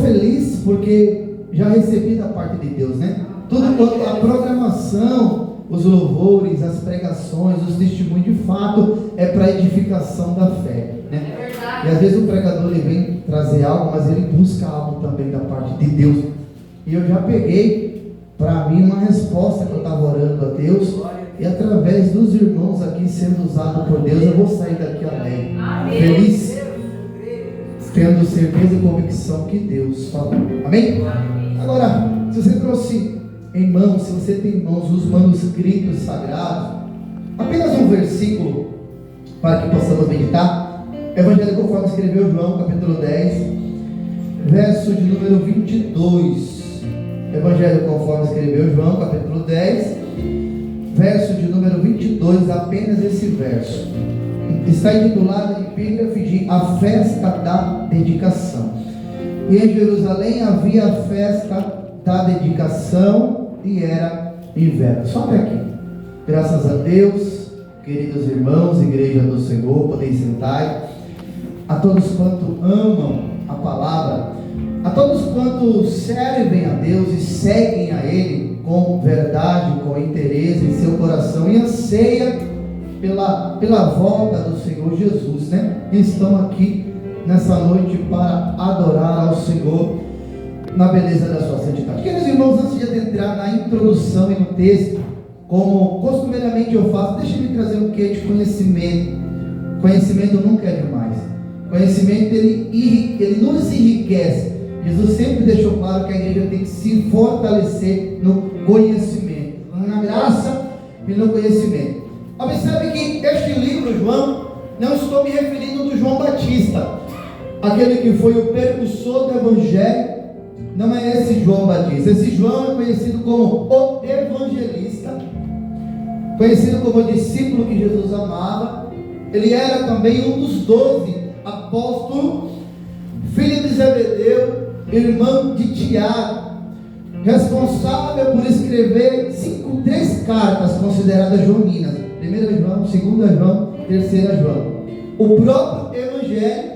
feliz porque já recebi da parte de Deus, né? Tudo, a programação, os louvores, as pregações, os testemunhos, de fato, é para edificação da fé, né? É verdade. E às vezes o pregador ele vem trazer algo, mas ele busca algo também da parte de Deus. E eu já peguei para mim uma resposta que eu estava orando a Deus, e através dos irmãos aqui sendo usado por Deus, eu vou sair daqui alegre, feliz, tendo certeza e convicção que Deus falou. Amém? Agora, se você trouxe em mãos, se você tem em mãos os manuscritos sagrados, apenas um versículo para que possamos meditar. Evangelho conforme escreveu João, capítulo 10, verso de número 22. Evangelho conforme escreveu João, capítulo 10, verso de número 22, apenas esse verso. Está intitulado em epígrafe a festa da dedicação. E em Jerusalém havia a festa da dedicação e era inverno. Só até aqui. Graças a Deus, queridos irmãos, igreja do Senhor, podem sentar. A todos quanto amam a palavra, a todos quantos servem a Deus e seguem a Ele com verdade, com interesse em seu coração e anseia pela volta do Senhor Jesus, né? E estão aqui nessa noite para adorar ao Senhor na beleza da sua santidade. Queridos irmãos, antes de adentrar na introdução e no texto, como costumeiramente eu faço, deixe-me trazer um quê de conhecimento. Conhecimento nunca é demais. Conhecimento ele nos enriquece. Jesus sempre deixou claro que a igreja tem que se fortalecer no conhecimento, na graça e no conhecimento. Observe que este livro, João, não estou me referindo do João Batista, aquele que foi o precursor do Evangelho. Não é esse João Batista. Esse João é conhecido como o evangelista, conhecido como o discípulo que Jesus amava. Ele era também um dos 12 apóstolos, filho de Zebedeu, irmão de Tiago, responsável por escrever 3 cartas consideradas joaninas: 1 João, 2 João, 3 João. O próprio Evangelho,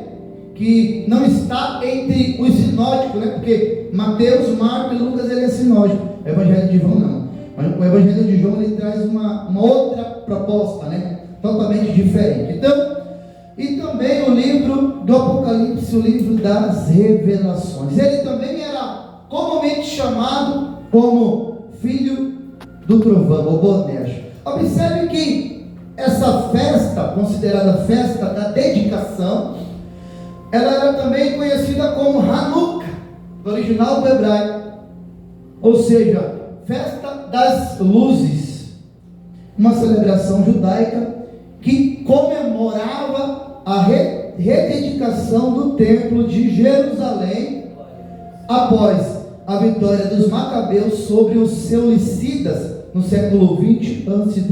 que não está entre os sinóticos, né? Porque Mateus, Marcos e Lucas ele é sinótico. O Evangelho de João não. Mas o Evangelho de João ele traz uma outra proposta, né? Totalmente diferente. Então, e também o livro do Apocalipse, o livro das revelações. Ele também era comumente chamado como filho do trovão, ou Boanerges. Observe que essa festa, considerada festa da dedicação, ela era também conhecida como Hanukkah, do original do hebraico, ou seja, festa das luzes, uma celebração judaica que comemorava a rededicação do templo de Jerusalém após a vitória dos Macabeus sobre os Seleucidas no século 20 a.C.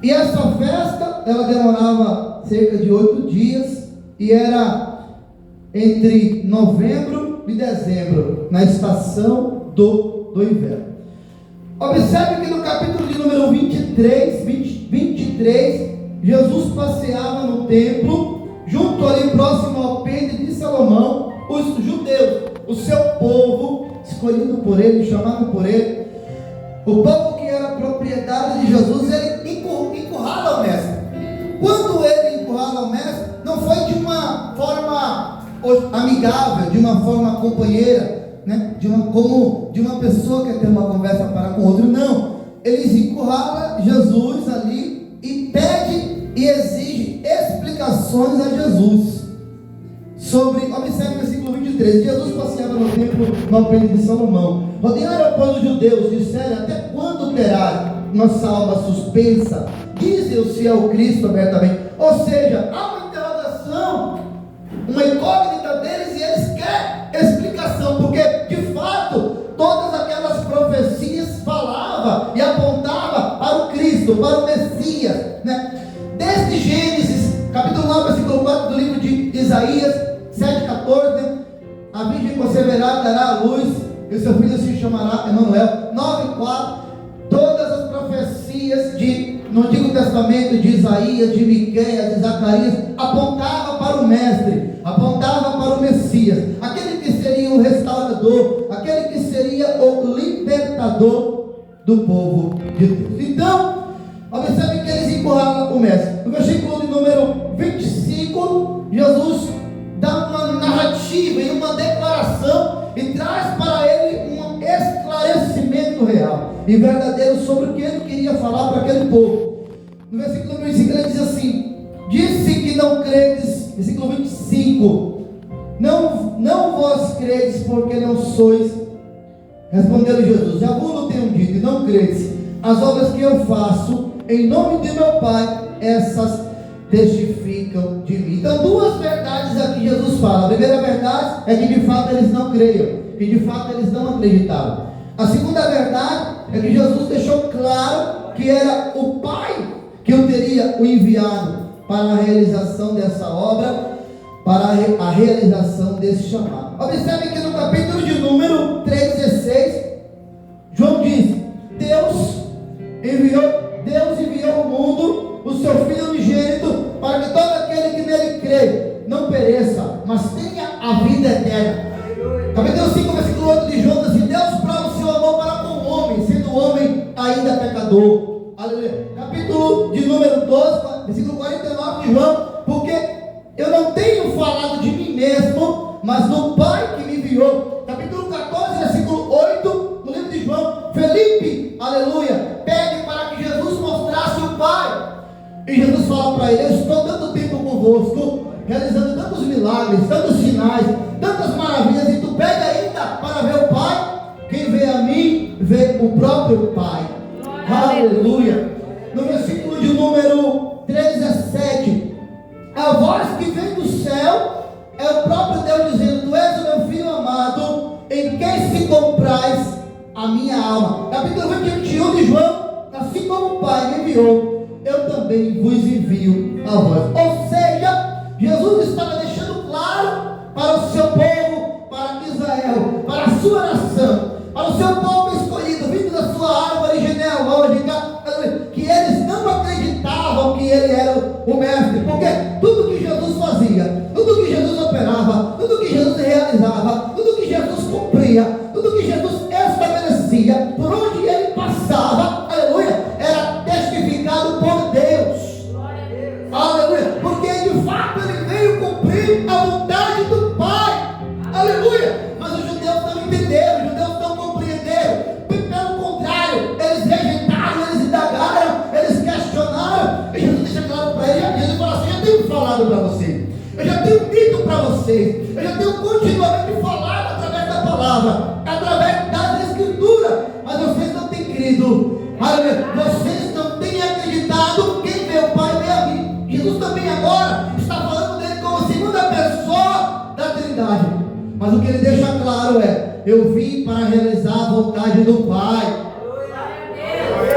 E essa festa ela demorava cerca de 8 dias e era entre novembro e dezembro, na estação do inverno. Observe que no capítulo de número 23, Jesus passeava no templo, junto ali próximo ao pente de Salomão. Os judeus, o seu povo, escolhido por ele, chamado por ele, o povo que era propriedade de Jesus, ele encurrala o mestre. Quando ele encurrala o mestre, não foi de uma forma amigável, de uma forma companheira, né? Como de uma pessoa que quer ter uma conversa para com outro. Não, eles encurralam Jesus ali e pede e exige explicações a Jesus sobre, observe o versículo 23, Jesus passeava no templo no pente de Salomão. Rodearam, pois, os judeus, disseram: até quando terá nossa alma suspensa? Dize-o se é o Cristo abertamente. Ou seja, há uma interrogação, uma incógnita deles, e eles querem explicação, porque de fato todas aquelas profecias falavam e apontavam para o Cristo, para o Messias, né? Desde Gênesis, capítulo 9, versículo 4 do livro de Isaías 7,14, né? A virgem conceberá, dará a luz, e o seu filho se chamará Emanuel. 9,4, todas as profecias no Antigo Testamento, de Isaías, de Miqueias, de Zacarias, apontavam para o Mestre, apontavam para o Messias, aquele que seria o Salvador, aquele que seria o libertador do povo de Deus. Então, observe que eles empurraram o mestre. No versículo de número 25, Jesus dá uma narrativa e uma declaração e traz para ele um esclarecimento real e verdadeiro sobre o que ele queria falar para aquele povo. No versículo 25 ele diz assim: disse que não credes, versículo 25, não vós credes porque não sois, respondeu Jesus, já vos tenho dito e não credes, as obras que eu faço em nome de meu Pai, essas testificam de mim. Então, duas verdades aqui Jesus fala. A primeira verdade é que de fato eles não creiam, que de fato eles não acreditavam. A segunda verdade é que Jesus deixou claro que era o Pai que o teria o enviado para a realização dessa obra, para a realização desse chamado. Observe que no capítulo de número 3,16, João diz: Deus enviou ao mundo o seu Filho unigênito, para que todo aquele que nele crê não pereça, mas tenha a vida eterna. Capítulo 5, versículo 8 de João diz assim: Deus prova o seu amor para com o homem, sendo o homem ainda pecador. Aleluia. Capítulo de número 12, versículo 49 de João: porque eu não tenho falado de mim mesmo, mas do Pai que me enviou. Capítulo 14, versículo 8, no livro de João: Felipe, aleluia, pede para que Jesus mostrasse o Pai. E Jesus fala para ele: eu estou tanto tempo convosco, realizando tantos milagres, tantos sinais, tantas maravilhas, e tu pede ainda para ver o Pai? Quem vê a mim, vê o próprio Pai. Aleluia. No versículo de número 17, a voz que vem do céu é o próprio Deus dizendo: tu és o meu filho amado, em quem se compraz a minha alma. Capítulo 21 de João: assim como o Pai me enviou, eu também vos envio a vós. Ou seja, Jesus estava deixando claro para o seu povo, para Israel, para a sua nação, para o seu povo escolhido, vindo da sua árvore genealógica, que eles não acreditavam que ele era o mestre, porque tudo que Jesus fazia, tudo que Jesus operava, tudo que Jesus realizava, tudo que Jesus cumpria, tudo que Jesus estabelecia, por onde ele passava, aleluia, era testificado por Deus. Aleluia, porque de fato ele veio cumprir a vontade do Pai. Aleluia. Mas os judeus não entenderam, os judeus não compreenderam. Pelo contrário, eles rejeitaram, eles indagaram, eles questionaram. E Jesus deixa claro para eles. Jesus fala assim: eu tenho falado para vocês, eu já tenho dito para vocês, eu já tenho continuamente falado através da palavra, através das escrituras, mas vocês não têm crido. Aleluia. Vocês não têm acreditado. Quem vê o Pai vê a mim. Jesus também agora está falando dele como segunda pessoa da Trindade. Mas o que ele deixa claro é: eu vim para realizar a vontade do Pai.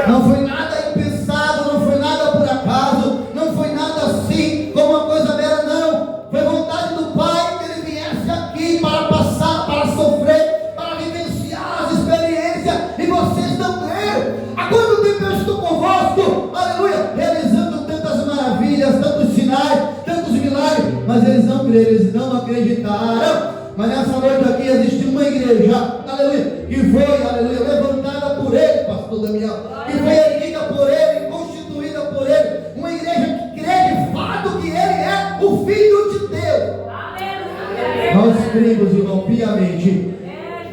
Não foi nada impensado, não foi nada por acaso, não foi nada assim, como uma coisa mera, não. Foi vontade do Pai que ele viesse aqui para passar, para sofrer, para vivenciar as experiências, e vocês não creram. Há quanto tempo eu estou convosco, aleluia, realizando tantas maravilhas, tantos sinais, tantos milagres, mas eles não creram, eles não acreditaram. Mas nessa noite aqui existe uma igreja, aleluia, que foi, aleluia, levantada por ele, pastor Damião, que foi erguida por ele, constituída por ele, uma igreja que crê de fato que ele é o Filho de Deus. Nós cremos, irmão, piamente,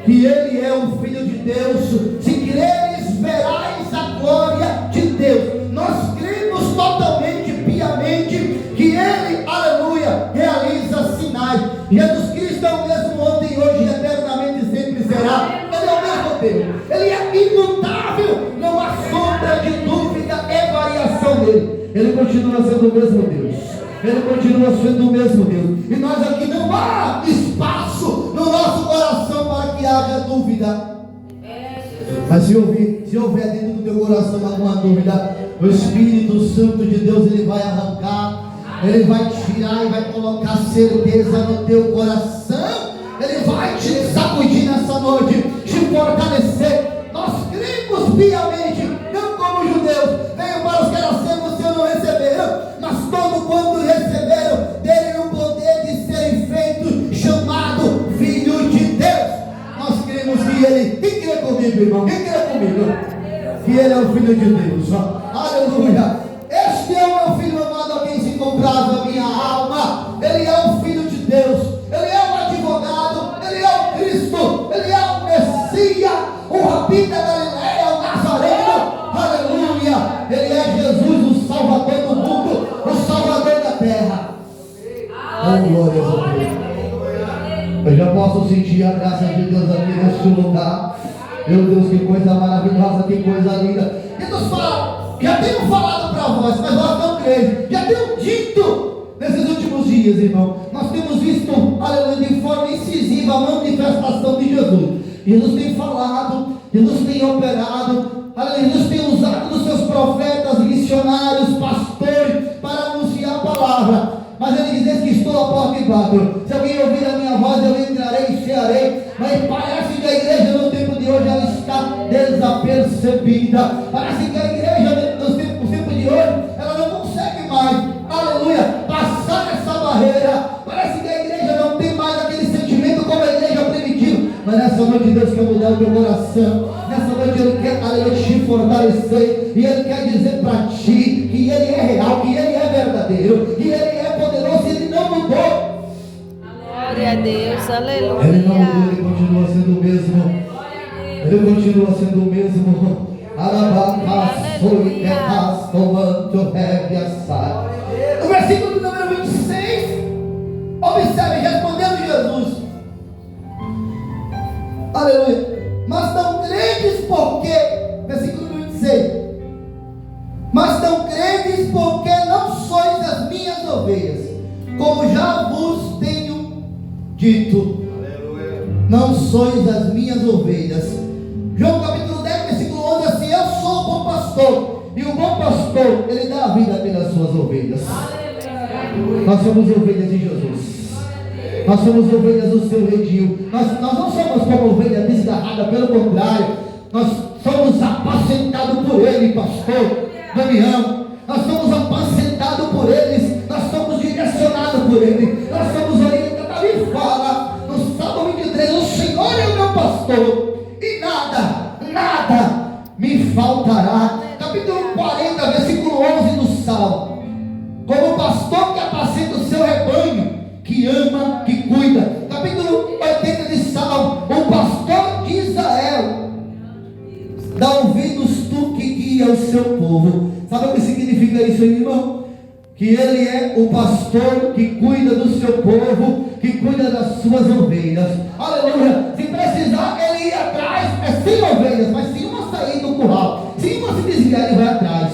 que ele é o Filho de Deus. Se creres, verás a glória de Deus. Nós cremos totalmente, piamente, que ele, aleluia, realiza sinais. Jesus Cristo é o mesmo ontem, hoje e eternamente sempre será. Ele é o mesmo Deus, ele é imutável, não há sombra de dúvida e variação nele. Ele continua sendo o mesmo Deus, ele continua sendo o mesmo Deus, e nós aqui não há espaço no nosso coração para que haja dúvida. Mas se houver dentro do teu coração alguma dúvida, o Espírito Santo de Deus, ele vai arrancar, ele vai tirar e vai colocar certeza no teu coração. Ele vai te sacudir nessa noite, te fortalecer. Nós cremos piamente, não como judeus: venham para os que nasceram, se não receberam, mas todo quanto receberam, dele o poder de serem feitos chamado filho de Deus. Nós ele, quem crê comigo, irmão? Quem crê comigo? Que ele é o Filho de Deus. Aleluia. Este é o meu Filho amado, a quem se comprava a minha alma. Ele é o Filho de Deus. Ele é o advogado. Ele é o Cristo. Ele é o Messias. O Rabi da Galileia, o Nazareno. Aleluia. Ele é Jesus, o Salvador do mundo, o Salvador da terra. Oh, glória a Deus. Eu já posso sentir a graça de Deus aqui neste lugar. Meu Deus, que coisa maravilhosa, que coisa linda. E nos fala, já tenho falado para vós, mas vós não creis. Já tenho dito nesses últimos dias, irmão. Nós temos visto, aleluia, de forma incisiva a manifestação de Jesus. Jesus tem falado, Jesus tem operado, aleluia, Jesus tem usado dos seus profetas, missionários, pastores, para anunciar a palavra. Mas ele diz que estou à porta e bato. Se alguém ouvir a minha voz, eu entrarei e cearei. Mas parece que a igreja no tempo de hoje ela está desapercebida. Parece que a igreja no tempo de hoje ela não consegue mais, aleluia, passar essa barreira. Parece que a igreja não tem mais aquele sentimento como a igreja primitiva. Mas nessa noite Deus quer mudar o teu coração. Nessa noite Ele quer, aleluia, te fortalecer. E Ele quer dizer para ti que Ele é real, que Ele é verdadeiro, que Ele é poderoso e Ele não mudou. Glória a Deus, aleluia. Ele não mudou, Ele continua sendo o mesmo. Ele continua sendo o mesmo. No versículo número 26, observe, respondendo Jesus, aleluia, mas não credes porque, versículo 26, mas não credes porque não sois as minhas ovelhas, como já vos tenho dito. Aleluia. Não sois as minhas ovelhas. João capítulo 10, versículo 11, assim: eu sou o bom pastor, e o bom pastor, ele dá a vida pelas suas ovelhas. Aleluia. Nós somos ovelhas de Jesus. Nós somos ovelhas do seu redil. Nós não somos como ovelha desgarrada, pelo contrário, nós somos apacentados por Ele, pastor Damião. Nós somos apacentados por eles, nós somos direcionados por Ele, nós somos orientados. Davi fala no Salmo 23: o Senhor é o meu pastor, e nada me faltará. Capítulo 40, versículo 11 do Salmo: como o pastor que apacenta o seu rebanho, que ama, que cuida. Capítulo 80 de Salmo: o pastor de Israel, dá ouvidos tu que guia o seu povo. Sabe o que significa isso, irmão? Que Ele é o pastor que cuida do seu povo, que cuida das suas ovelhas. Aleluia. Se precisar, Ele ir atrás, é 100 ovelhas, mas se uma sair do curral, se uma se desviar, Ele vai atrás.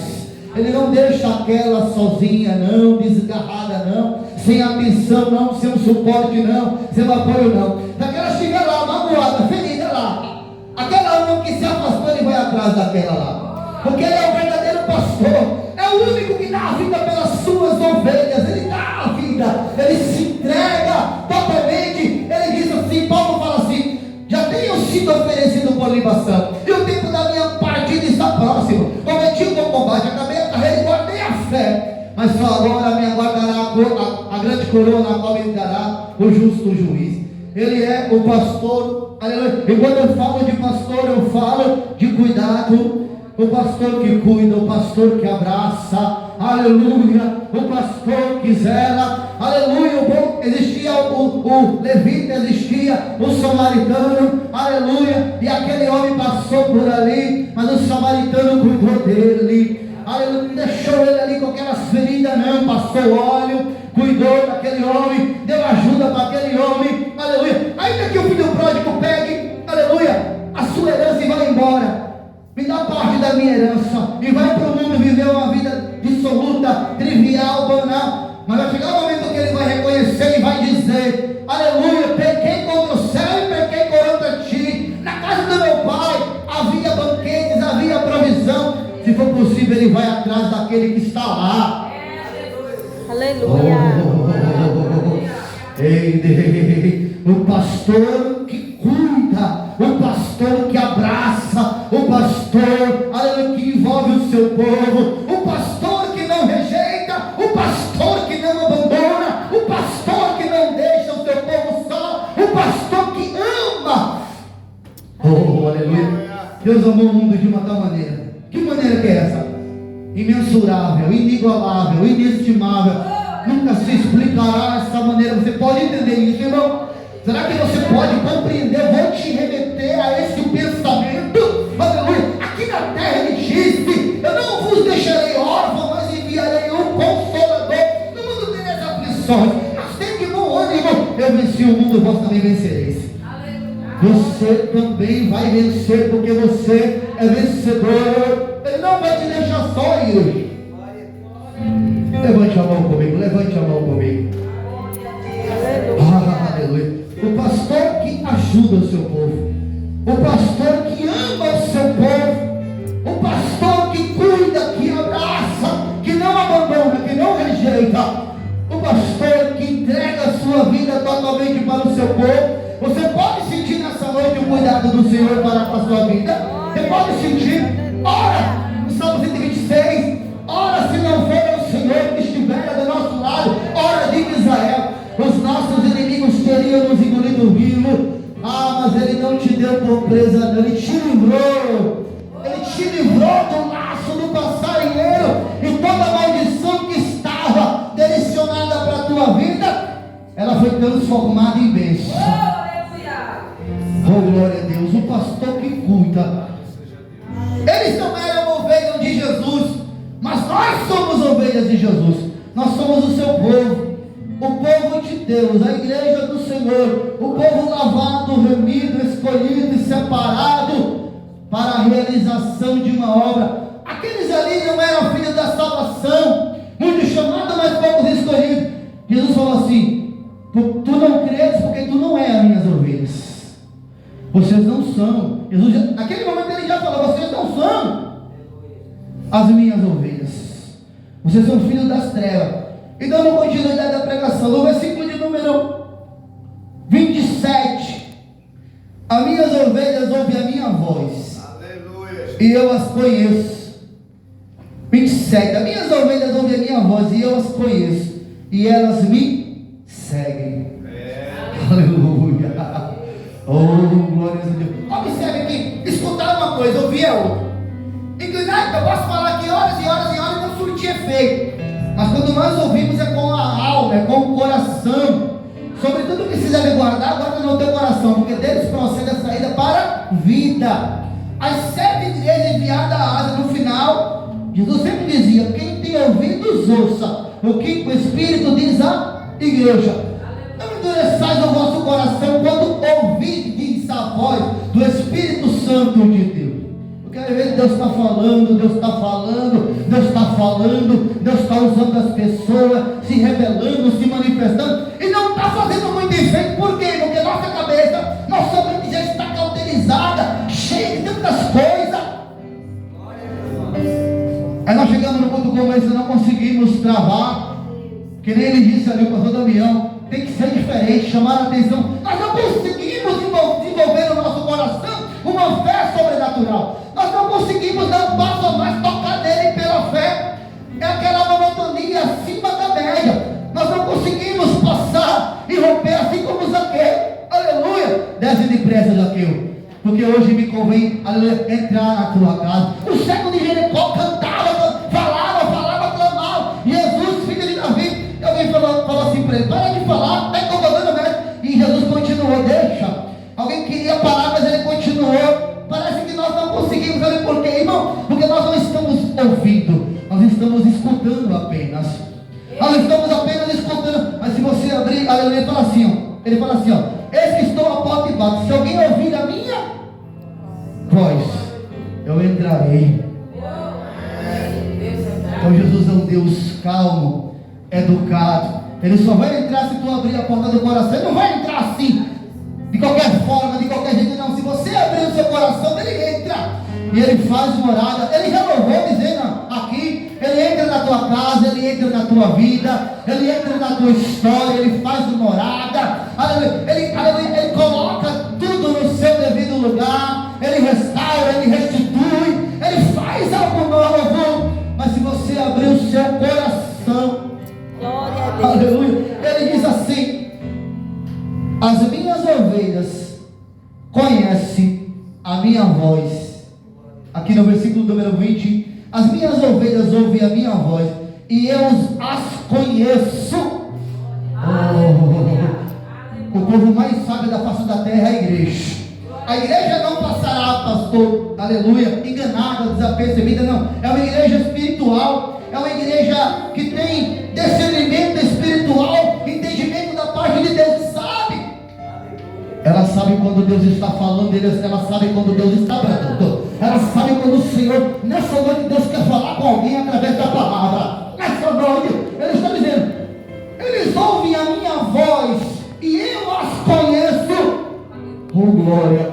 Ele não deixa aquela sozinha, não, desgarrada, não, sem atenção, não, sem um suporte, não, sem um apoio, não. Se aquela estiver lá, magoada, ferida lá, aquela uma que se afastou, Ele vai atrás daquela lá, porque Ele é o verdadeiro pastor, é o único que dá a vida pelas suas ovelhas. Ele dá a vida, Ele se entrega totalmente. Ele diz assim, Paulo fala assim: já tenho sido oferecido por libação, e o tempo da minha partida está próximo. Cometi o bom combate, acabei a carreira e guardei a fé, mas só agora me aguardará a grande coroa, na qual me dará o justo juiz. Ele é o pastor, aleluia. E quando eu falo de pastor, eu falo de cuidado. O pastor que cuida, o pastor que abraça, aleluia, o pastor que zela, aleluia. Existia o levita, existia o samaritano, aleluia, e aquele homem passou por ali, mas o samaritano cuidou dele, aleluia, não deixou ele ali com aquelas feridas, não, passou óleo, cuidou daquele homem, deu ajuda para aquele homem, aleluia. Ainda que o filho pródigo pegue, aleluia, a sua herança e vá embora, me dá parte da minha herança, e vai para o mundo viver uma vida dissoluta, trivial, banal. Mas vai chegar o momento que ele vai reconhecer e vai dizer: aleluia, pequei contra o céu e pequei contra ti. Na casa do meu pai havia banquetes, havia provisão. Se for possível, ele vai atrás daquele que está lá. Aleluia. O pastor que cuida, o pastor que abraça, o pastor, aleluia, que envolve o seu povo, o pastor que não rejeita, o pastor que não abandona, o pastor que não deixa o seu povo só, o pastor que ama. Oh, Deus amou o mundo de uma tal maneira. Que maneira que é essa? Imensurável, inigualável, inestimável. Nunca se explicará essa maneira. Você pode entender isso, irmão? Será que você pode compreender? Eu vou te remeter a esse pensamento. Aleluia. Aqui na terra ele disse: eu não vos deixarei órfão, mas enviarei um consolador. No mundo tereis aflições, mas tem de bom ânimo. Eu venci o mundo, vós também vencereis. Você também vai vencer, porque você é vencedor. Ele não vai te deixar só, igreja. Levante a mão comigo, levante a mão comigo. Aleluia. O pastor que ajuda o seu povo, o pastor que ama o seu povo, o pastor que cuida, que abraça, que não abandona, que não rejeita, o pastor que entrega a sua vida totalmente para o seu povo. Você pode sentir nessa noite o cuidado do Senhor para com a sua vida. Você pode sentir. Ora, no Salmo 126, ora se não for o Senhor que estiver do nosso lado, ora de Israel, os nossos inimigos teriam nos engolido vivo. Mas Ele não te deu por presa, não. Ele te livrou. Ele te livrou do laço do passarinheiro, e toda maldição que estava direcionada para a tua vida, ela foi transformada em bênção. Oh, glória a Deus. O pastor que cuida. Eles não eram ovelhas de Jesus, mas nós somos ovelhas de Jesus. Nós somos o seu povo, o povo de Deus, a igreja do Senhor, o povo lavado, remido, escolhido e separado para a realização de uma obra. Aqueles ali não eram filhos da salvação, muitos chamados, mas poucos escolhidos. Jesus falou assim: tu não credes porque tu não és as minhas ovelhas. Vocês não são. Jesus, naquele momento ele já falou: vocês não são as minhas ovelhas. Vocês são filhos das trevas. E dando continuidade da pregação, no versículo de número 27, as minhas ovelhas ouvem a minha voz. Aleluia. E eu as conheço. 27, as minhas ovelhas ouvem a minha voz e eu as conheço, e elas me seguem. Aleluia. Oh, glória a Deus. Observe aqui, escutar uma coisa, ouvir a outra. Inclinado, eu posso falar aqui horas e horas e horas e não surtir efeito. Mas quando nós ouvimos é com a alma, é com o coração. Sobre tudo que se deve guardar, guarda no teu coração, porque deles procede a saída para a vida. As 7 igrejas enviadas à Ásia, no final, Jesus sempre dizia: quem tem ouvidos, ouça o que o Espírito diz à igreja. Não endureçais o vosso coração quando ouvides a voz do Espírito Santo de Deus. Porque às vezes Deus está falando, Deus está falando, Deus está falando, Deus está usando as pessoas, se revelando, se manifestando, e não está fazendo muito efeito. Por quê? Porque nossa cabeça, nossa mente já está cauterizada, cheia de tantas coisas. Aí nós chegamos no ponto como esse, não conseguimos travar, que nem ele disse ali, o pastor Damião, tem que ser diferente, chamar a atenção. Nós não conseguimos desenvolver no nosso coração uma fé sobrenatural. Nós não conseguimos dar um passo a mais, tocar nele pela fé. É aquela monotonia acima da média. Nós não conseguimos passar e romper assim como Zaqueu. Aleluia. Desce depressa, Zaqueu, porque hoje me convém, aleluia, entrar na tua casa. O cego de Jericó cantava, falava, clamava: Jesus, filho de Davi. E alguém falou assim para ele: para de falar, está incomodando mesmo. E Jesus continuou: deixa. Alguém queria parar, mas ele continuou. Parece que nós não conseguimos. Sabe por quê, irmão? Porque nós não estamos ouvindo, nós estamos escutando apenas. Nós estamos apenas escutando. Mas se você abrir, aleluia, ele fala assim, ó: eis que estou à porta e bato. Se alguém ouvir a minha voz, eu entrarei. Então Jesus é um Deus calmo, educado. Ele só vai entrar se tu abrir a porta do coração. Ele não vai entrar assim, de qualquer forma, de qualquer jeito, não. Se você abrir o seu coração, ele entra e ele faz morada. Ele já louvou dizendo aqui: ele entra na tua casa, ele entra na tua vida, ele entra na tua história, ele faz morada. Ele coloca tudo no seu devido lugar, ele restaura, ele restitui, ele faz algo novo. Mas se você abrir o seu coração, glória a Deus, aleluia, ele diz assim: as minhas ovelhas conhecem a minha voz aqui no versículo número 20, as minhas ovelhas ouvem a minha voz, e eu as conheço. O povo mais sábio da face da terra é a igreja. A igreja não passará, pastor, aleluia, enganada, desapercebida, não. É uma igreja espiritual, é uma igreja que tem discernimento espiritual, entendimento da parte de Deus, sabe? Ela sabe quando Deus está falando, ela sabe quando Deus está bradando, ela sabe quando o Senhor, nessa noite, Deus quer falar com alguém através da palavra. Nessa noite, Ele está dizendo: eles ouvem a minha voz e eu as conheço. Oh glória,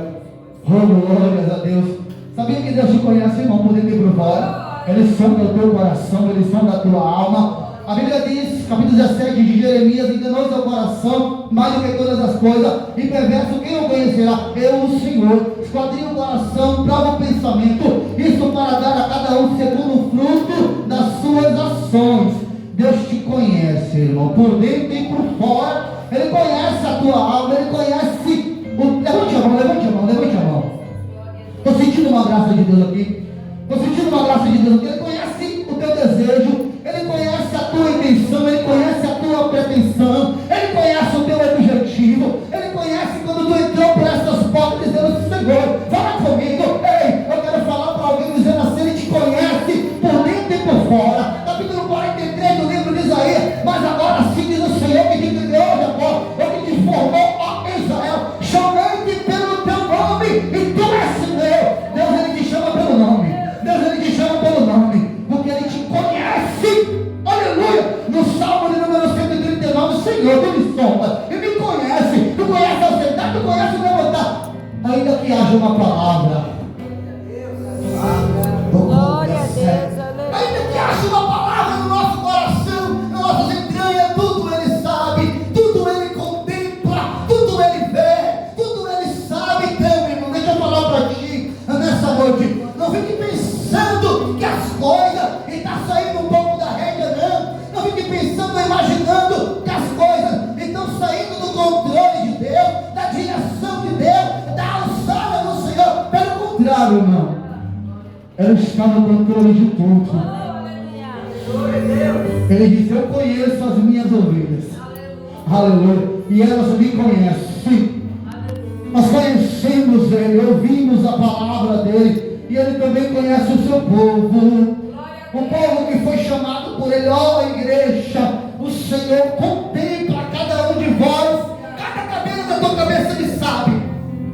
oh glórias a Deus. Sabia que Deus te conhece, irmão, por dentro e por fora? Eles são do teu coração, eles são da tua alma. A Bíblia diz, capítulo 17 de Jeremias: enganoso é o coração, mais do que todas as coisas, e perverso quem o conhecerá? Eu, o Senhor. Esquadrinha o coração, prova o pensamento, isso para dar a cada um segundo o fruto das suas ações. Deus te conhece, irmão, por dentro e por fora. Ele conhece a tua alma, Ele conhece o... Levante a mão, levante a mão, levante a mão. Estou sentindo uma graça de Deus aqui. Estou sentindo uma graça de Deus aqui. Ele conhece o teu desejo, Ele conhece a tua intenção, Ele conhece a tua pretensão, Ele conhece o teu objetivo, Ele conhece quando tu entrou por essas portas dizendo: Senhor, fala comigo. Ei, eu quero falar para alguém dizendo assim: Ele te conhece por dentro e por fora. Capítulo 43 do livro de Isaías: mas agora sim diz o Senhor que te criou, Jacó, eu que te formou, ó Israel, chamei-te pelo teu nome e tu és meu. Deus, Ele te chama pelo nome. Deus, Ele te chama pelo nome, porque Ele te conhece. Aleluia. No Salmo de número 139, Senhor, tu me sonda e me conhece. Tu conhece a sentar, tu conhece o levantar, ainda que haja uma palavra. Glória a Deus. Ainda que haja uma palavra no nosso coração, nas nossas entranhas, tudo Ele sabe, tudo Ele contempla, tudo Ele vê, tudo Ele sabe. Então, irmão, deixa eu falar para ti nessa noite: não fique pensando que as coisas estão saindo um pouco da rédea, não. Não fique pensando, imaginando que as coisas estão saindo do controle de Deus, da direção de Deus, da alçada do Senhor. Pelo contrário, irmão, Ele está no controle de tudo. Ele diz: eu conheço as minhas ovelhas. Aleluia. E elas me conhecem. Nós conhecemos Ele, ouvimos a palavra dEle, e Ele também conhece o seu povo, o povo que foi chamado por Ele. Ó igreja, o Senhor contempla cada um de vós, cada cabelo da tua cabeça Ele sabe.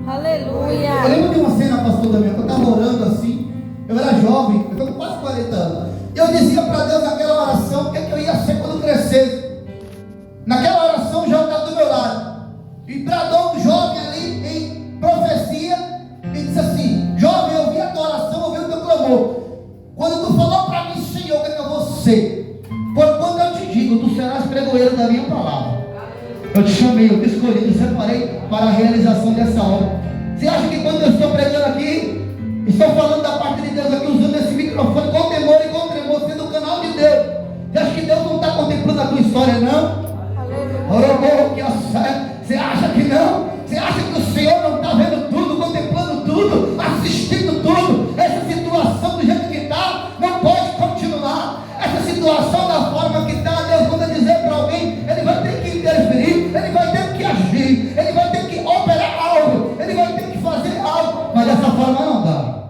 Aleluia. Eu lembro de uma cena, pastor, também, que eu estava orando assim. Eu era jovem, eu estou com quase 40 anos. E eu dizia para Deus naquela oração o que eu ia ser quando crescesse. Naquela oração, já estava do meu lado, e bradou um jovem ali em profecia, e disse assim: jovem, eu ouvi a tua oração, ouvi o teu clamor. Quando tu falou para mim, Senhor, o que eu vou ser? Porquanto eu te digo, tu serás pregoeiro da minha palavra. Eu te chamei, eu te escolhi, te separei para a realização dessa obra. Você acha que quando eu estou pregando aqui, estou falando da parte de Deus aqui, usando esse microfone com temor e com tremor, sendo o canal de Deus? Você acha que Deus não está contemplando a tua história, não? Você acha que não? Você acha que o Senhor não está vendo tudo, contemplando tudo, assistindo tudo? Essa situação do jeito que está não pode continuar. Essa situação da forma que está, Deus manda dizer para alguém: Ele vai ter que interferir, Ele vai ter que agir, Ele vai ter que operar algo, Ele vai ter que fazer algo. Mas dessa forma não dá.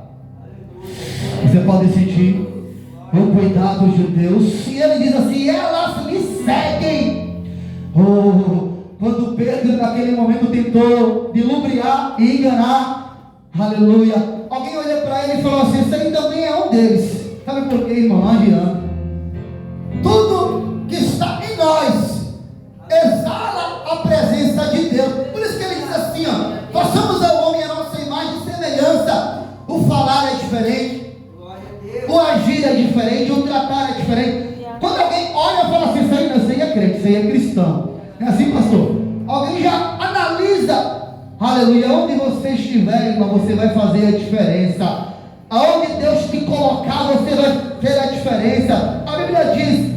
Você pode sentir o cuidado de Deus. E Ele diz assim: elas me seguem. Quando Pedro naquele momento tentou dilubriar e enganar, aleluia, alguém olhou para ele e falou assim: isso aí também é um deles. Sabe por quê, irmão? Não adianta. Tudo que está em nós exala a presença de Deus. Por isso que ele diz assim: ó, façamos ao homem a nossa imagem e semelhança. O falar é diferente, o agir é diferente, o tratar é diferente. Quando alguém olha e fala assim: isso aí é crente, isso aí é cristão. É assim, pastor? Alguém já analisa, aleluia, onde você estiver, irmão, você vai fazer a diferença. Aonde Deus te colocar, você vai ter a diferença. A Bíblia diz,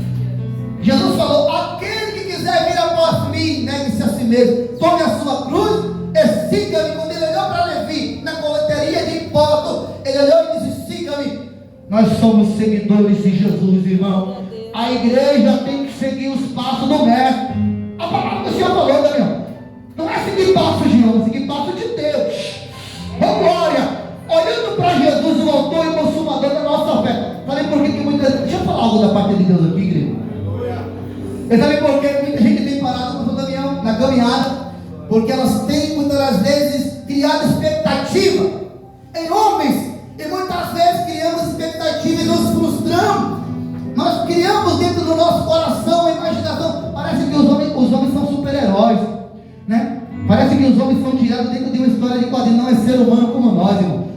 Jesus falou: aquele que quiser vir após mim, negue-se a si mesmo, tome a sua cruz e siga-me. Quando ele olhou para Levi na coleteria de impostos, ele olhou e disse: Nós somos seguidores de Jesus, irmão. A igreja tem que seguir os passos do mestre. A palavra que o Senhor falou, Daniel, não é seguir passos de homem, é seguir passos de Deus. Oh, glória! Olhando para Jesus, o autor e consumador da nossa fé. Falei por que muita gente... Deixa eu falar algo da parte de Deus aqui, igreja. Eu falei por que muita gente tem parado com o Daniel na caminhada, porque elas têm muitas das vezes criado expectativa em homens, e muitas vezes criamos expectativa e nos frustramos. Nós criamos dentro do nosso coração a imaginação. Parece que os homens são super-heróis, né? Parece que os homens são tirados dentro de uma história de quadrinho. Não é ser humano como nós, irmão.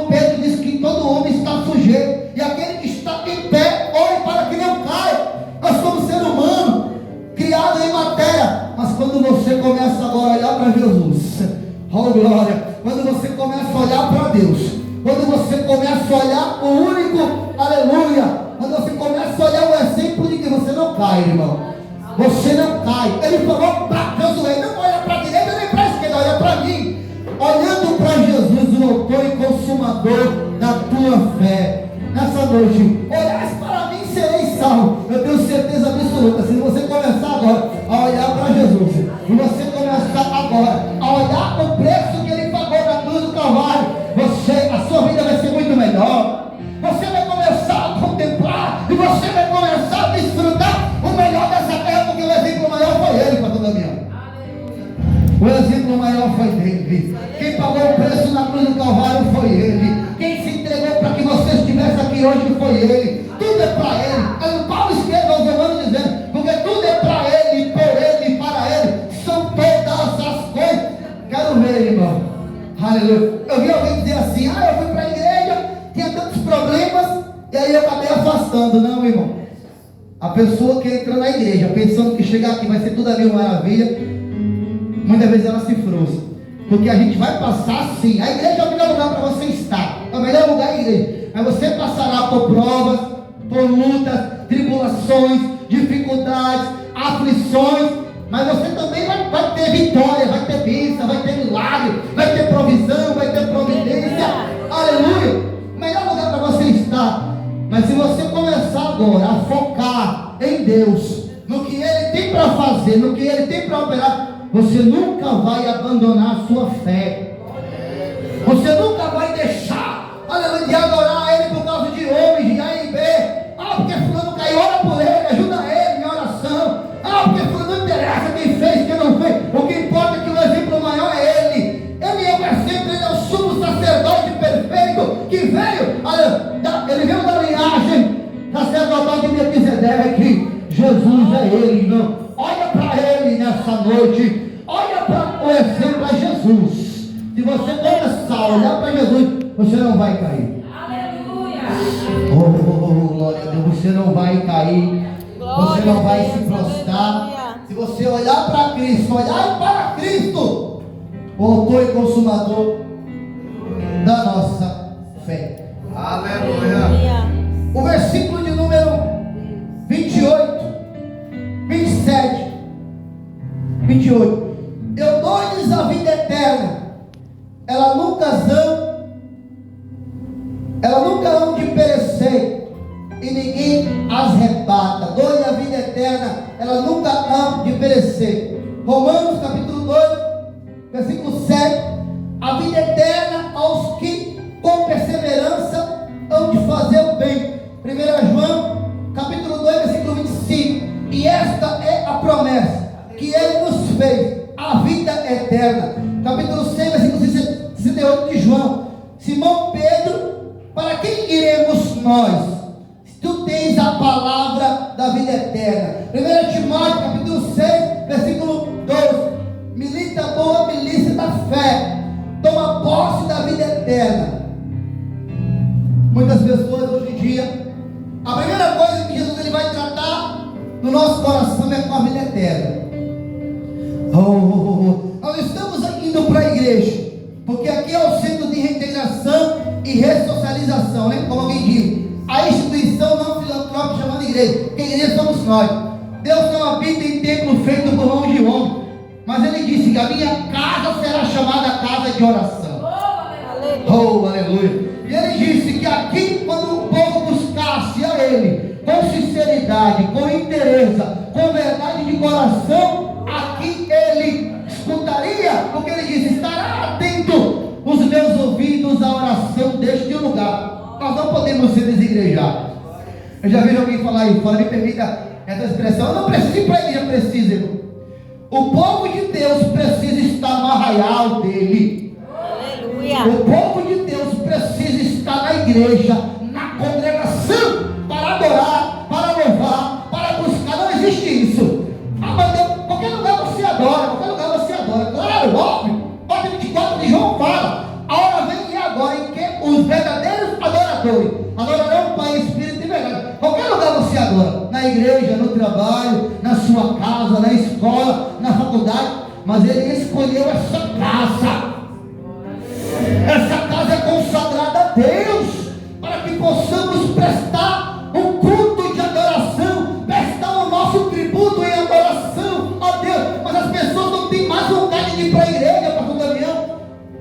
Pedro diz que todo homem está sujeito, e aquele que está em pé, ore para que não caia. Nós somos ser humano, criado em matéria. Mas quando você começa agora a olhar para Jesus, oh glória, quando você começa a olhar para Deus, quando você começa a olhar o único, aleluia, quando você começa a olhar o exemplo de que você não cai, irmão, você não cai. Ele falou para Josué, não olha para a direita nem para a esquerda, olha para mim. Olhando para Jesus, o autor e consumador da tua fé. Nessa noite, olhas para mim, serei salvo. Eu tenho certeza absoluta. Se você começar agora a olhar para Jesus, e você começar agora a olhar o preço que ele pagou na cruz do Calvário, a sua vida vai ser muito melhor. Você vai começar a contemplar, e você vai começar a desfrutar o melhor dessa terra, porque o exemplo maior foi ele, pastor Damião. O exemplo maior foi dele. Quem pagou o preço na cruz do Calvário foi ele. Quem se entregou para que você estivesse aqui hoje foi ele. Tudo é para ele. Paulo escreve aos Romanos dizendo, porque tudo é para ele, por ele e para ele. São todas as coisas. Quero ver, irmão. Aleluia. Eu vi alguém dizer assim, eu fui para a igreja, tinha tantos problemas, e aí eu acabei afastando. Não, irmão. A pessoa que entra na igreja pensando que chegar aqui vai ser tudo a mil maravilha, muitas vezes ela se frustra, porque a gente vai passar sim. A igreja é o melhor lugar para você estar, é o melhor lugar a igreja, mas você passará por provas, por lutas, tribulações, dificuldades, aflições, mas você também vai ter vitória, vai ter bênção, vai ter milagre, vai ter provisão, vai ter providência. Aleluia. O melhor lugar para você estar. Mas se você começar agora a focar em Deus, no que Ele tem para fazer, no que Ele tem para operar, você nunca vai abandonar a sua fé. Você nunca vai deixar, aleluia, de adorar Ele por causa de homens, de A e B. Porque fulano caiu, ora por ele, ajuda ele em oração. Porque fulano não interessa quem fez, quem não fez. O que importa é que o exemplo maior é Ele. Ele é o exemplo, Ele é o sumo sacerdote perfeito que veio, Ele veio da linhagem sacerdotal de Melquisedeque. Jesus é Ele, irmão. Olha para Ele nessa noite. Olha para o exemplo a Jesus. Se você começar a olhar para Jesus, você não vai cair. Aleluia. Oh, glória a Deus. Você não vai cair. Você não vai se prostrar. Se você olhar para Cristo, olhar para Cristo, o autor e consumador da nossa fé. Aleluia. O versículo de número 28, 27, 28. Eu dou-lhes a vida eterna. Ela nunca hão de perecer, e ninguém as arrebata. Dou-lhe a vida eterna. Ela nunca hão de perecer. Romanos capítulo 2, versículo 7. A vida eterna aos que com perseverança hão de fazer o bem. 1 João capítulo 2, versículo 25. E esta é a promessa que Ele nos fez, a vida eterna. Capítulo 6, versículo 68 de João. Simão Pedro, para quem iremos nós? Tu tens a palavra da vida eterna. 1 Timóteo capítulo 6, versículo 12. Milita a boa milícia da fé. Toma posse da vida eterna. Muitas pessoas hoje em dia, a primeira coisa que Jesus ele vai tratar no nosso coração é com a vida eterna. Nós estamos indo para a igreja, porque aqui é o centro de reintegração e ressocialização, né? Como alguém diz, a instituição não filantrópica chamada igreja, porque a igreja somos nós. Deus não habita em templo feito por mão de homem, mas Ele disse que a minha casa será chamada casa de oração. Oh, aleluia! E Ele disse que aqui, quando o povo sinceridade, com interesse, com verdade de coração, aqui ele escutaria, porque ele diz: estará atento os meus ouvidos à oração deste lugar. Nós não podemos ser desigrejados. Eu já vejo alguém falar aí fora, me permita essa expressão: eu não preciso ir para a igreja, precisa, irmão. O povo de Deus precisa estar no arraial dele. Aleluia. O povo de Deus precisa estar na igreja, na congregação, para adorar, para louvar, para buscar. Não existe isso. Ah, mas Deus, qualquer lugar você adora, qualquer lugar você adora. Claro, óbvio. Óbvio, 24 de João fala: a hora vem e agora em que os verdadeiros adoradores adorarão o Pai, Espírito e verdade. Qualquer lugar você adora, na igreja, no trabalho, na sua casa, na escola, na faculdade. Mas ele escolheu essa casa. Essa casa é consagrada a Deus, para que possamos prestar um culto de adoração, prestar o nosso tributo em adoração a Deus. Mas as pessoas não têm mais vontade de ir para a igreja, pastor Damião,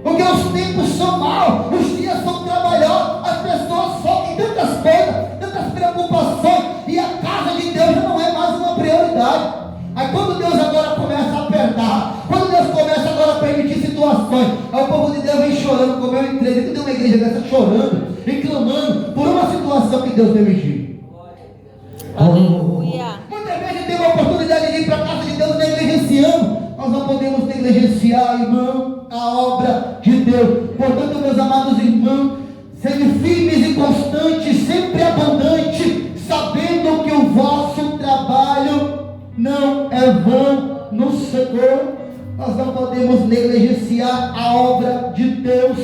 porque os tempos são maus, os dias são trabalhosos, as pessoas sofrem tantas coisas, tantas preocupações, e a casa de Deus já não é mais uma prioridade. Aí quando Deus agora começa a apertar, quando Deus começa agora a permitir situações, aí o povo de Deus vem chorando, como eu entrei dentro de uma igreja dessa, chorando e clamando por uma situação que Deus permitiu. Aleluia. Muitas vezes tem uma oportunidade de ir para a casa de Deus negligenciando. Nós não podemos negligenciar, irmão, a obra de Deus. Portanto, meus amados irmãos, sejam firmes e constantes, sempre abundantes, sabendo que o vosso trabalho não é vão no Senhor. Nós não podemos negligenciar a obra de Deus.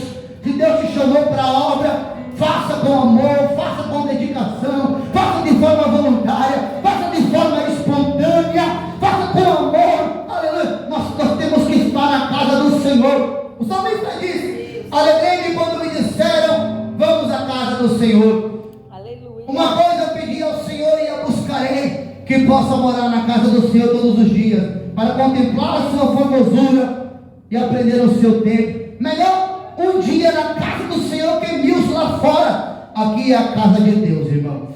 Se Deus te chamou para a obra, faça com amor, faça com dedicação, faça de forma voluntária, faça de forma espontânea, faça com amor. Aleluia. Nós temos que estar na casa do Senhor. O salmista diz: alegrei-me quando me disseram, vamos à casa do Senhor. Aleluia. Uma coisa eu pedi ao Senhor e a buscarei, que possa morar na casa do Senhor todos os dias, para contemplar a sua formosura e aprender o seu tempo. Melhor um dia na casa do Senhor que 1000 lá fora. Aqui é a casa de Deus, irmão.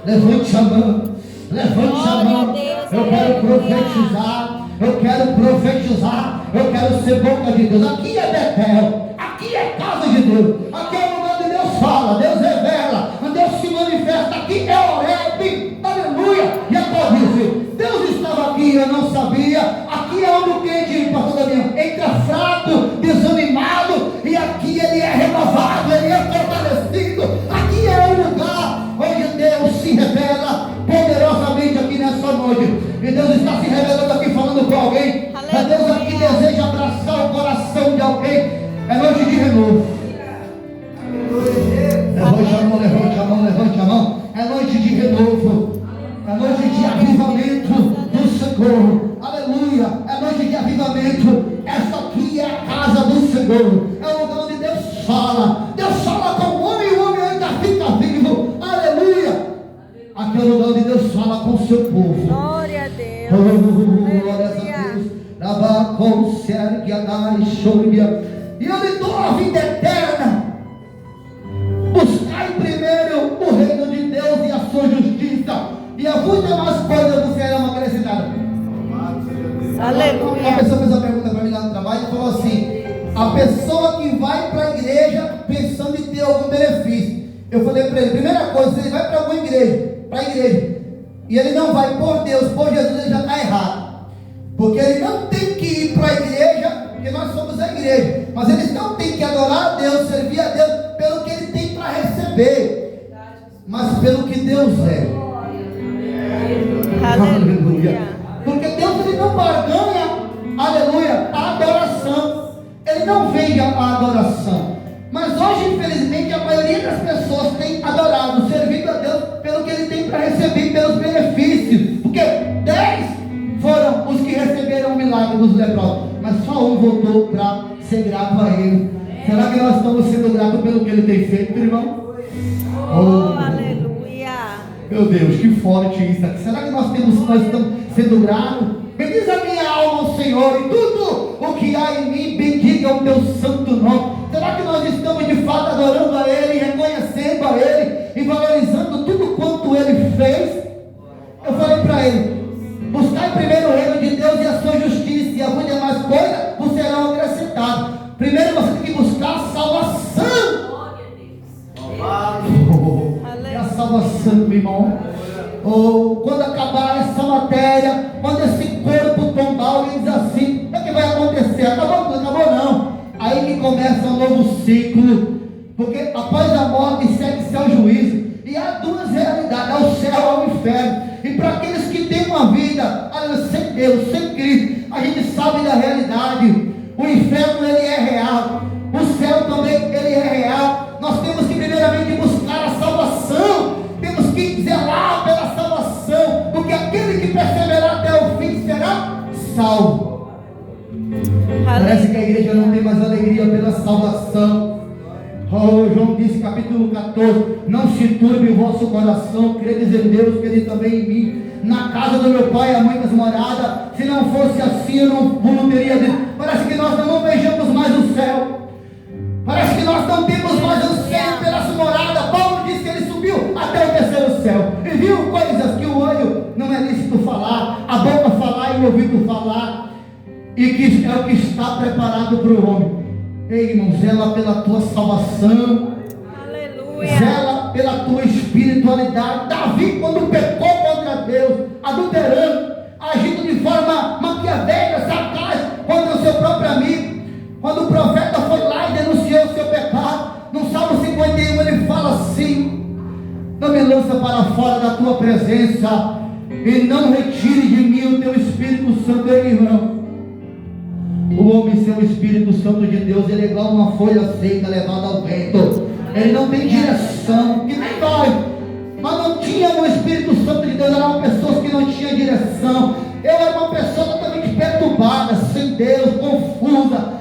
Levante a mão, levante a mão. Eu quero profetizar, eu quero ser boca de Deus. Aqui é Betel, aqui é casa de Deus, aqui é o lugar onde Deus fala, Deus revela, onde Deus se manifesta. Aqui é Horebe, aleluia. E a disse: Deus estava aqui, eu não sabia. Aqui é onde o crente, pastor Damião, entra fraco, desanimado, e aqui ele é renovado, ele é fortalecido. Aqui é o lugar onde Deus se revela poderosamente aqui nessa noite. E Deus está se revelando aqui, falando com alguém. É Deus aqui deseja abraçar o coração de alguém. É noite de renovo. Levante a mão, levante a mão, levante a mão. É noite de renovo. É noite de avivamento do Senhor. Aleluia. É noite de avivamento. Essa aqui é a casa do Senhor. É o lugar onde Deus fala. Deus fala com o homem e o homem ainda fica vivo. Aleluia. Aqui é o lugar onde Deus fala com o seu povo. Glória a Deus. Glória a Deus. E eu lhe dou a vida eterna. Buscai primeiro o reino de Deus e a sua justiça, e a muitas mais coisas vos serão acrescentadas. Aleluia. Uma pessoa fez uma pergunta para mim lá no trabalho e falou assim: a pessoa que vai para a igreja pensando em ter algum benefício. Eu falei para ele: primeira coisa, se ele vai para alguma igreja, e ele não vai por Deus, por Jesus, ele já está errado. Porque ele não tem que ir para a igreja, porque nós somos a igreja, mas ele não tem que adorar a Deus, servir a Deus pelo que ele tem para receber, mas pelo que Deus é. Aleluia. Porque Deus, ele não barganha, aleluia, a adoração. Ele não vende a adoração. Mas hoje, infelizmente, a maioria das pessoas tem adorado, servindo a Deus pelo que ele tem para receber, pelos benefícios. Porque 10 foram os que receberam o milagre dos leprosos, mas só um voltou para ser grato a ele. Será que nós estamos sendo gratos pelo que ele tem feito, irmão? Oh, aleluia. Meu Deus, que forte isso aqui. Será que nós estamos sendo gratos? Bendiz a minha alma ao Senhor, e tudo o que há em mim, bendiga o teu santo nome. Será que nós estamos de fato adorando a Ele, reconhecendo a Ele e valorizando tudo quanto Ele fez? Primeiro você tem que buscar a salvação. É a salvação, meu irmão. Quando acabar essa matéria, quando esse corpo tombar, alguém diz assim: o que vai acontecer? Acabou tudo? Acabou não. Aí que começa um novo ciclo, porque após a morte segue-se ao juízo, e há duas realidades: ao céu, ao inferno. E para aqueles que têm uma vida sem Deus, sem Cristo, a gente sabe da realidade. O inferno, ele é real, o céu também, ele é real. Nós temos que primeiramente buscar a salvação, temos que zelar pela salvação, porque aquele que perseverar até o fim será salvo. Parece que a igreja não tem mais alegria pela salvação. João disse, capítulo 14: não se turbe o vosso coração, credes em Deus, crede também em mim. Na casa do meu pai há muitas moradas, se não fosse assim eu não teria dito. Parece que nós não vejamos mais o céu, parece que nós não temos mais anseio pelas moradas. Paulo disse que ele subiu até o terceiro céu e viu coisas que o olho não é lícito falar, a boca falar e o ouvido falar, e que é o que está preparado para o homem. Ei, irmão, zela pela tua salvação. Aleluia. Zela pela tua espiritualidade. Davi, quando pecou contra Deus, adulterando, agindo de forma maquiavélica, sagaz, contra o seu próprio amigo, quando o profeta foi lá e denunciou o seu pecado, no Salmo 51 ele fala assim: não me lança para fora da tua presença, e não retire de mim o teu Espírito Santo. Irmão, o homem sem o Espírito Santo de Deus, ele é igual uma folha seca levada ao vento. Ele não tem direção, que nem nós não tínhamos o Espírito Santo de Deus, eram pessoas que não tinham direção. Eu era uma pessoa totalmente perturbada, sem Deus, confusa,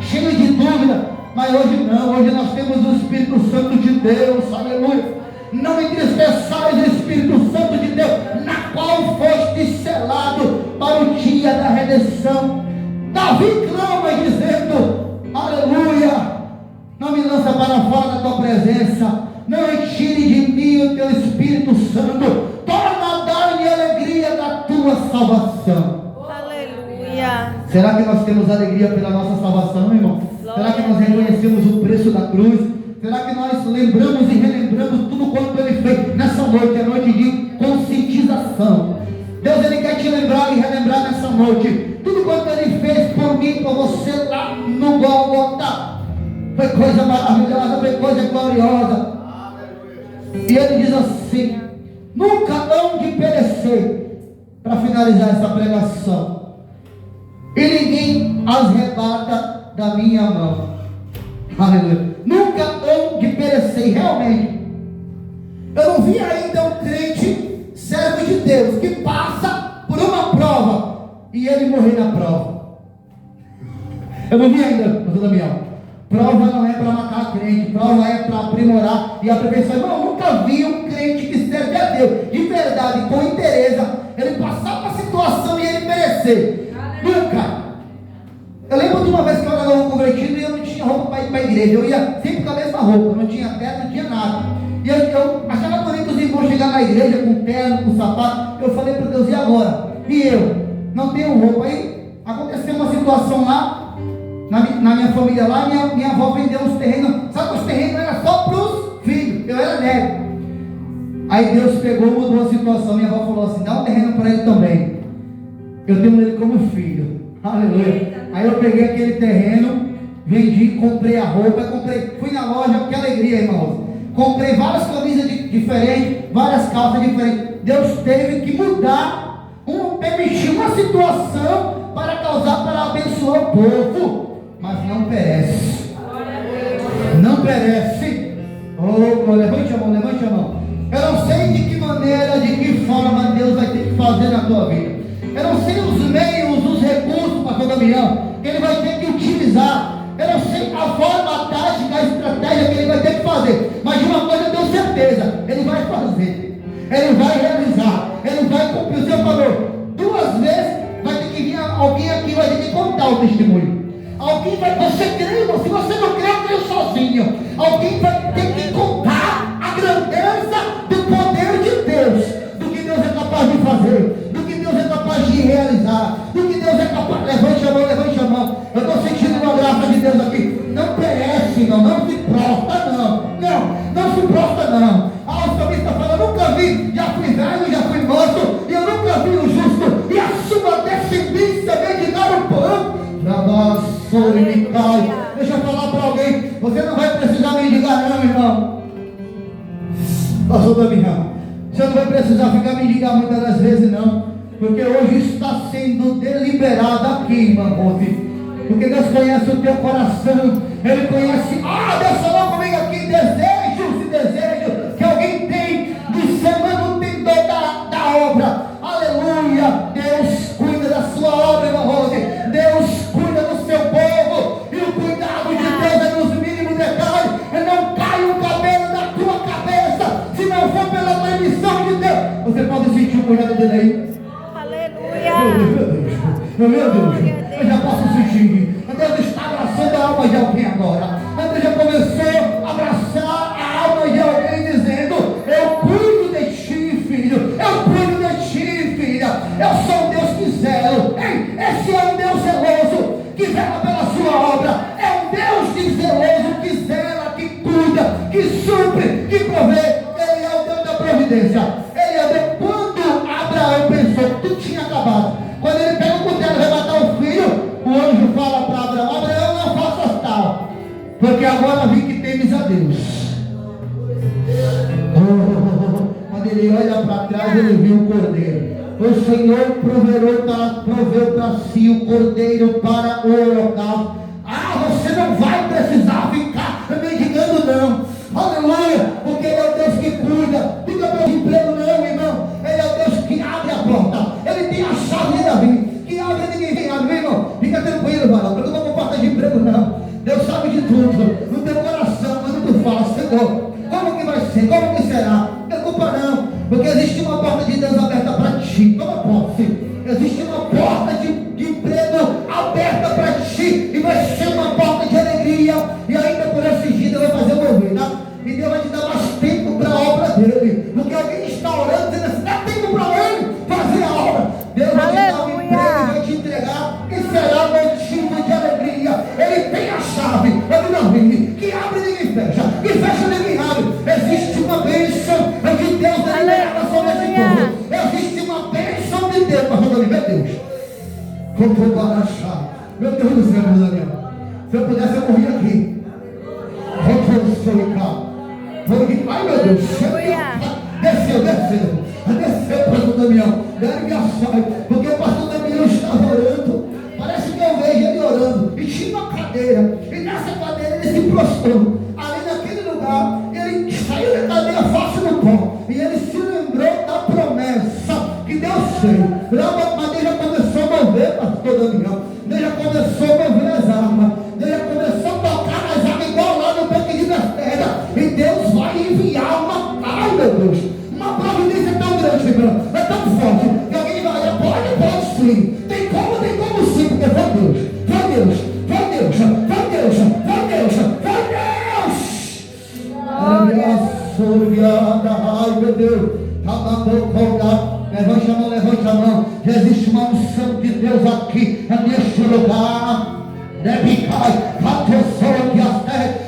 cheia de dúvida. Mas hoje não, hoje nós temos o Espírito Santo de Deus, aleluia. Não entristeçais o Espírito Santo de Deus, na qual foste selado para o dia da redenção. Davi clama dizendo: aleluia, não me lança para fora da tua presença, não retire de mim o teu Espírito Santo, torna a dar-me alegria da tua salvação. Aleluia. Será que nós temos alegria pela nossa salvação, irmão? Será que nós reconhecemos o preço da cruz? Será que nós lembramos e relembramos tudo quanto ele fez nessa noite? É noite de conscientização. Deus, ele quer te lembrar e relembrar nessa noite tudo quanto ele fez por mim, por você lá no Gólgota. Foi coisa maravilhosa, foi coisa gloriosa. E ele diz assim: nunca hão de perecer, para finalizar essa pregação, e ninguém as arrebata da minha mão. Aleluia. Nunca hão de perecer. Realmente, eu não vi ainda um crente servo de Deus que passa por uma prova e ele morrer na prova. Eu não vi ainda, pastor Damião. Prova não é para matar crente, prova é para aprimorar e aperfeiçoar. Irmão, eu nunca vi um crente que serve a Deus de verdade, com interesse, ele passar uma situação e ele perecer. Nunca. Eu lembro de uma vez que eu era novo convertido e eu não tinha roupa para ir para a igreja. Eu ia sempre com a mesma roupa, não tinha terno, não tinha nada. E eu achava bonito os irmãos chegar na igreja com terno, com sapato. Eu falei para Deus: e agora? E eu? Não tenho roupa. Aí aconteceu uma situação lá, na minha família lá, minha avó vendeu uns terrenos. Sabe que os terrenos eram só para os filhos, eu era neto. Aí Deus pegou e mudou a situação. Minha avó falou assim: dá um terreno para ele também, eu tenho ele como filho. Aleluia. Aí eu peguei aquele terreno, vendi, comprei a roupa, fui na loja, que alegria, irmãos. Comprei várias camisas diferentes, várias calças diferentes. Deus teve que mudar, permitir uma situação para causar, para abençoar o povo. Mas não perece. Não perece. Oh, levante a mão, levante a mão. Eu não sei de que maneira, de que forma Deus vai ter que fazer na tua vida. Eu não sei os meios, os recursos, pastor Damião, que ele vai ter que utilizar. Eu não sei a forma, a tática, a estratégia que ele vai ter que fazer. Mas de uma coisa eu tenho certeza: ele vai fazer, ele vai realizar, ele vai cumprir. O Senhor falou 2 vezes, vai ter que vir alguém aqui, vai ter que contar o testemunho. Alguém vai, você crê, irmão? Se você não crê, eu creio sozinho. Alguém vai ter que contar a grandeza do poder de Deus, do que Deus é capaz de fazer, do que Deus é capaz de realizar, do que Deus é capaz. Levante a mão, levante a mão. Eu estou sentindo uma graça de Deus aqui. irmão, não se prostra não se prostra não. O salmista fala, eu nunca vi, já fui velho, já fui moço, e eu nunca vi o justo e a sua descendência mendigar o pão. Deixa eu falar para alguém, você não vai precisar mendigar não, irmão. Pastor Damião, você não vai precisar ficar mendigar muitas das vezes não, porque hoje está sendo deliberado aqui, irmã Rose, porque Deus conhece o teu coração, Ele conhece, Deus falou comigo aqui, desejo que alguém tem de ser manutentor da obra, aleluia. Deus cuida da sua obra, irmã Rose, Deus cuida do seu povo, e o cuidado de Deus é nos mínimos detalhes, não cai um cabelo da tua cabeça, se não for pela permissão de Deus. Você pode sentir o cuidado dele aí? Meu Deus, eu já posso sentir. Deus está abraçando a alma de alguém agora. Deus já começou a abraçar a alma de alguém, dizendo: eu cuido de ti, filho. Eu cuido de ti, filha. Eu sou um Deus que zelo. Ei, esse é um Deus zeloso, que zela pela sua obra. É um Deus que zeloso, que zela, que cuida, que supre, que provê. Ele é o Deus da providência. Ele é o Deus. Quando Abraão pensou que tudo tinha acabado, quando ele pega o cutelo e vai matar o filho, o anjo fala para Abraão: Abraão, não faças tal, porque agora vi que temes a Deus. Quando ele olha para trás, ele viu o cordeiro. O Senhor proveu para si o cordeiro para o holocausto. Você não vai precisar ficar mendigando não, aleluia, porque Ele é o Deus que cuida. Diga para o emprego não, irmão, Ele é o Deus que abre a porta, Ele tem a chave de Davi, que abre e ninguém vem abrir, irmão. Fica tranquilo, varão, não preocupa com porta de emprego não, Deus sabe de tudo, no teu coração. Quando tu fala: Senhor, como que vai ser, como que será, não preocupa não, porque existe uma porta de Deus aberta para ti. Toma posse, existe uma porta de emprego aberta para ti, e vai ser uma porta de alegria, e ainda por esses dias Deus vai fazer uma vida, e Deus vai te dar mais tempo para a obra dele, porque alguém está orando dizendo assim: dá tempo para ele fazer a obra. Deus vai te dar um emprego e vai te entregar, e será motivo de alegria. Ele tem a chave, ele não vem, que abre ninguém fecha, que fecha ninguém abre. Existe uma bênção de Deus liberada sobre esse povo. Existe uma bênção de Deus, pastor Daniel, meu Deus. Meu Deus do céu, meu Daniel, se eu pudesse eu morria aqui. Ai meu Deus, desceu pastor Damião, porque o pastor Damião estava orando, parece que eu vejo ele orando, e tinha uma cadeira, e nessa cadeira ele se prostrou, ali naquele lugar, ele saiu da cadeira face no pó, e ele se lembrou da promessa que Deus fez. Mas Deus já começou a mover, pastor Damião, Deus já começou a mover as armas, Deus já começou a tocar nas armas igual lá no tanque de Bethesda, e Deus vai enviar ai meu Deus, uma providência tão grande, irmão, é tão forte, que alguém vai olhar: pode sim, tem como sim, porque foi Deus. Ai meu Deus, levante a mão, já existe uma unção de Deus aqui, neste lugar.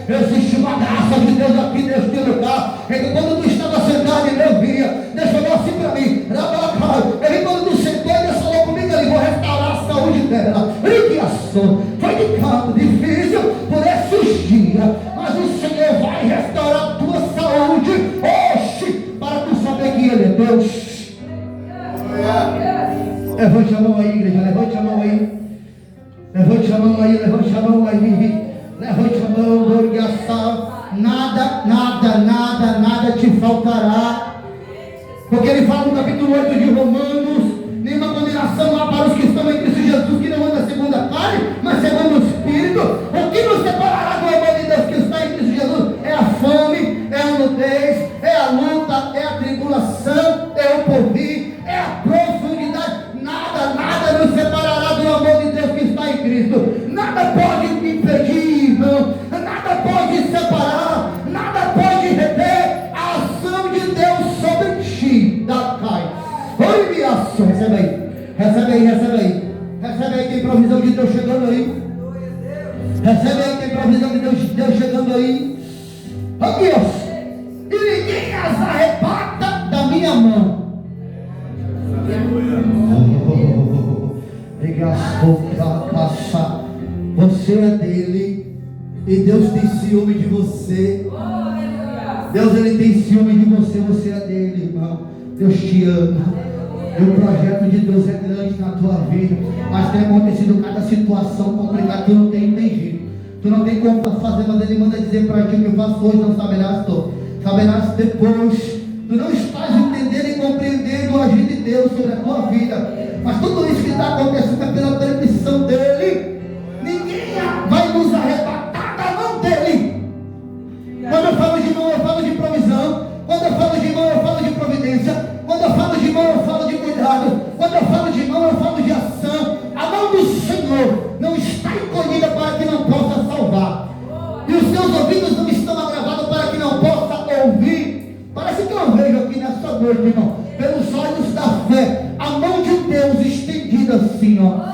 Existe uma graça de Deus aqui neste lugar. Quando tu estava sentado e eu via, Deus falou assim para mim: quando tu sentou, Deus falou comigo ali: vou restaurar a saúde dela. Foi de canto difícil por esses dias, mas o Senhor vai restaurar a tua saúde hoje, para tu saber que Ele é Deus. Levante a mão aí, igreja, levante a mão aí. Levante a mão aí, levante a mão aí. Levante a mão, gloriação. Nada te faltará. Porque ele fala no capítulo 8 de Romanos: nenhuma condenação há para os que estão em Cristo Jesus, que não andam segundo a carne, mas segundo o Espírito. O que nos separará do amor de Deus que está em Cristo Jesus? É a fome, é a nudez, é a luta, é a tribulação, é o porvir, é a profundidade. Nada nos separará do amor de Deus que está em Cristo. Nada pode me impedir, irmão. Nada pode separar. Nada pode reter a ação de Deus sobre ti. Oi, minha ação. Recebe aí. Tem provisão de Deus chegando aí. Recebe aí, tem provisão visão de Deus chegando aí. Aqui, ó. E ninguém as arrebata da minha mão. Você é dele. E Deus tem ciúme de você. Deus, ele tem ciúme de você. Você é dele, irmão. Deus te ama. E o projeto de Deus é grande na tua vida. Mas tem acontecido cada situação complicada que tu não tem entendido. Tu não tem como fazer, mas ele manda dizer para ti: o que eu faço hoje não saberás tu. Saberás depois. Tu não estás entendendo e compreendendo o agir de Deus sobre a tua vida. Mas tudo isso que está acontecendo é pela permissão dele. Ninguém vai nos arrebatar da mão dele. Quando eu falo de mão, eu falo de provisão. Quando eu falo de mão, eu falo de providência. Quando eu falo de mão, eu falo de cuidado. Quando eu falo de mão, eu falo de ação. A mão do Senhor não está encolhida para que não possa salvar. E os seus ouvidos não estão agravados para que não possa ouvir. Parece que eu vejo aqui nessa noite, irmão, pelos olhos da fé, a mão de Deus estendida assim, ó.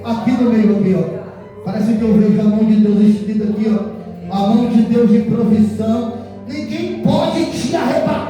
Aqui no meio, aqui, ó. Parece que eu vejo a mão de Deus estendida aqui, ó. A mão de Deus de provisão. Ninguém pode te arrebatar